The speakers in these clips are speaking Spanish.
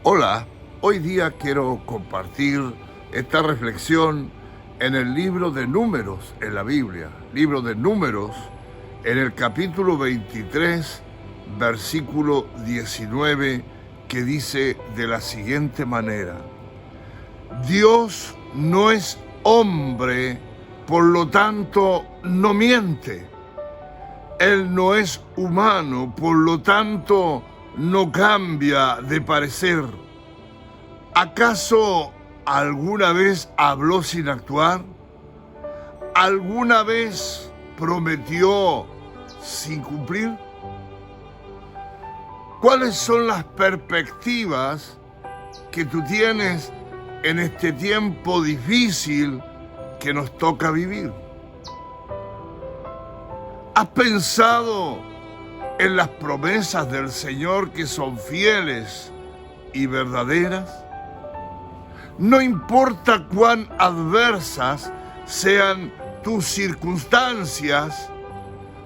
Hola, hoy día quiero compartir esta reflexión en el libro de Números en la Biblia. Libro de Números, en el capítulo 23, versículo 19, que dice de la siguiente manera: Dios no es hombre, por lo tanto no miente. Él no es humano, por lo tanto no cambia de parecer. ¿Acaso alguna vez habló sin actuar? ¿Alguna vez prometió sin cumplir? ¿Cuáles son las perspectivas que tú tienes en este tiempo difícil que nos toca vivir? ¿Has pensado en las promesas del Señor que son fieles y verdaderas? No importa cuán adversas sean tus circunstancias,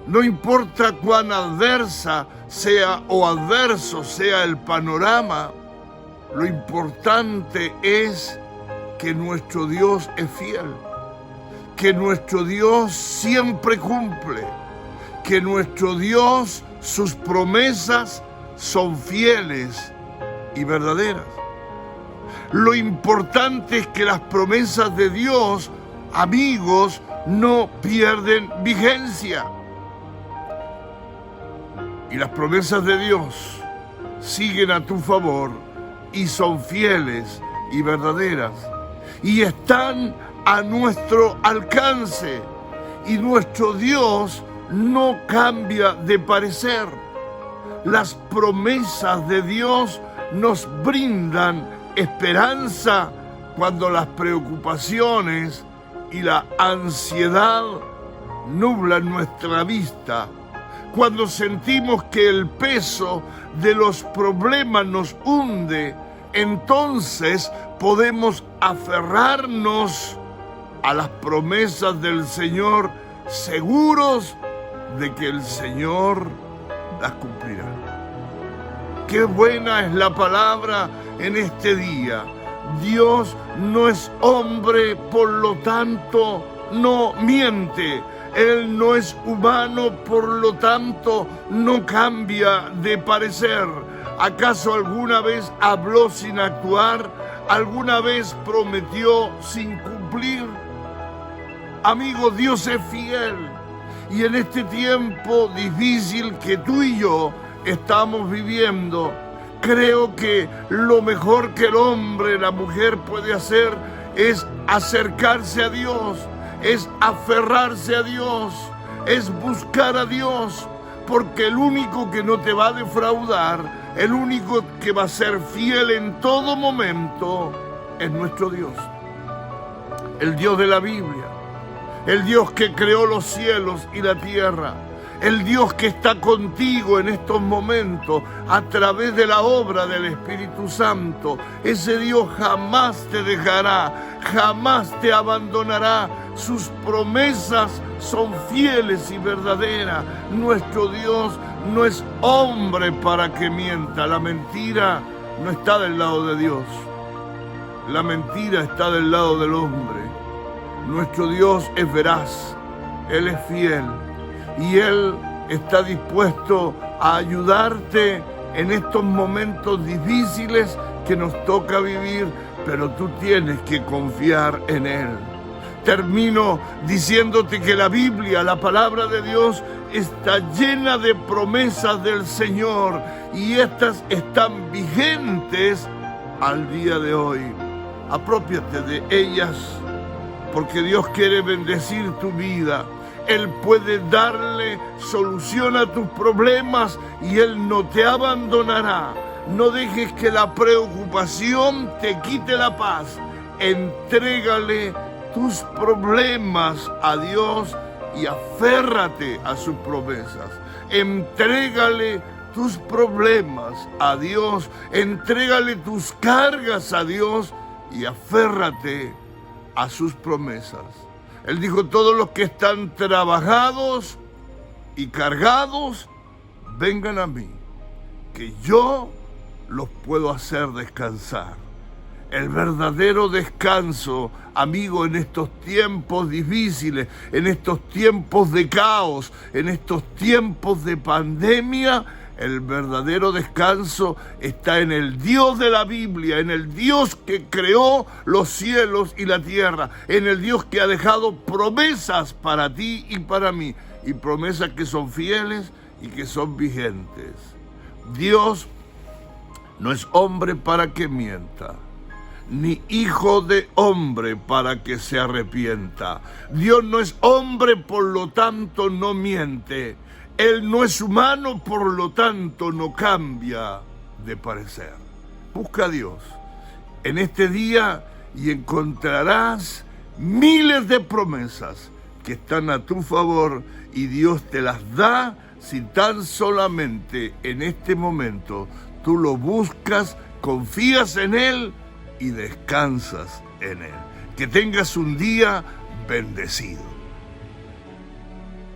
no importa cuán adversa sea o adverso sea el panorama, lo importante es que nuestro Dios es fiel, que nuestro Dios siempre cumple, que nuestro Dios, sus promesas son fieles y verdaderas. Lo importante es que las promesas de Dios, amigos, no pierden vigencia. Y las promesas de Dios siguen a tu favor y son fieles y verdaderas. Y están a nuestro alcance. Y nuestro Dios no cambia de parecer. Las promesas de Dios nos brindan esperanza cuando las preocupaciones y la ansiedad nublan nuestra vista, cuando sentimos que el peso de los problemas nos hunde. Entonces podemos aferrarnos a las promesas del Señor, seguros de que el Señor las cumplirá. Qué buena es la palabra en este día. Dios no es hombre, por lo tanto no miente. Él no es humano, por lo tanto no cambia de parecer. ¿Acaso alguna vez habló sin actuar? ¿Alguna vez prometió sin cumplir? Amigo, Dios es fiel. Y en este tiempo difícil que tú y yo estamos viviendo, creo que lo mejor que el hombre, la mujer puede hacer es acercarse a Dios, es aferrarse a Dios, es buscar a Dios, porque el único que no te va a defraudar, el único que va a ser fiel en todo momento, es nuestro Dios, el Dios de la Biblia. El Dios que creó los cielos y la tierra, el Dios que está contigo en estos momentos a través de la obra del Espíritu Santo. Ese Dios jamás te dejará, jamás te abandonará. Sus promesas son fieles y verdaderas. Nuestro Dios no es hombre para que mienta. La mentira no está del lado de Dios. La mentira está del lado del hombre. Nuestro Dios es veraz, Él es fiel y Él está dispuesto a ayudarte en estos momentos difíciles que nos toca vivir, pero tú tienes que confiar en Él. Termino diciéndote que la Biblia, la palabra de Dios, está llena de promesas del Señor y estas están vigentes al día de hoy. Aprópiate de ellas, porque Dios quiere bendecir tu vida. Él puede darle solución a tus problemas y Él no te abandonará. No dejes que la preocupación te quite la paz. Entrégale tus problemas a Dios y aférrate a sus promesas. Entrégale tus problemas a Dios. Entrégale tus cargas a Dios y aférrate a sus promesas. Él dijo: todos los que están trabajados y cargados, vengan a mí, que yo los puedo hacer descansar. El verdadero descanso, amigo, en estos tiempos difíciles, en estos tiempos de caos, en estos tiempos de pandemia, el verdadero descanso está en el Dios de la Biblia, en el Dios que creó los cielos y la tierra, en el Dios que ha dejado promesas para ti y para mí, y promesas que son fieles y que son vigentes. Dios no es hombre para que mienta, ni hijo de hombre para que se arrepienta. Dios no es hombre, por lo tanto no miente. Él no es humano, por lo tanto no cambia de parecer. Busca a Dios en este día y encontrarás miles de promesas que están a tu favor, y Dios te las da si tan solamente en este momento tú lo buscas, confías en Él y descansas en Él. Que tengas un día bendecido.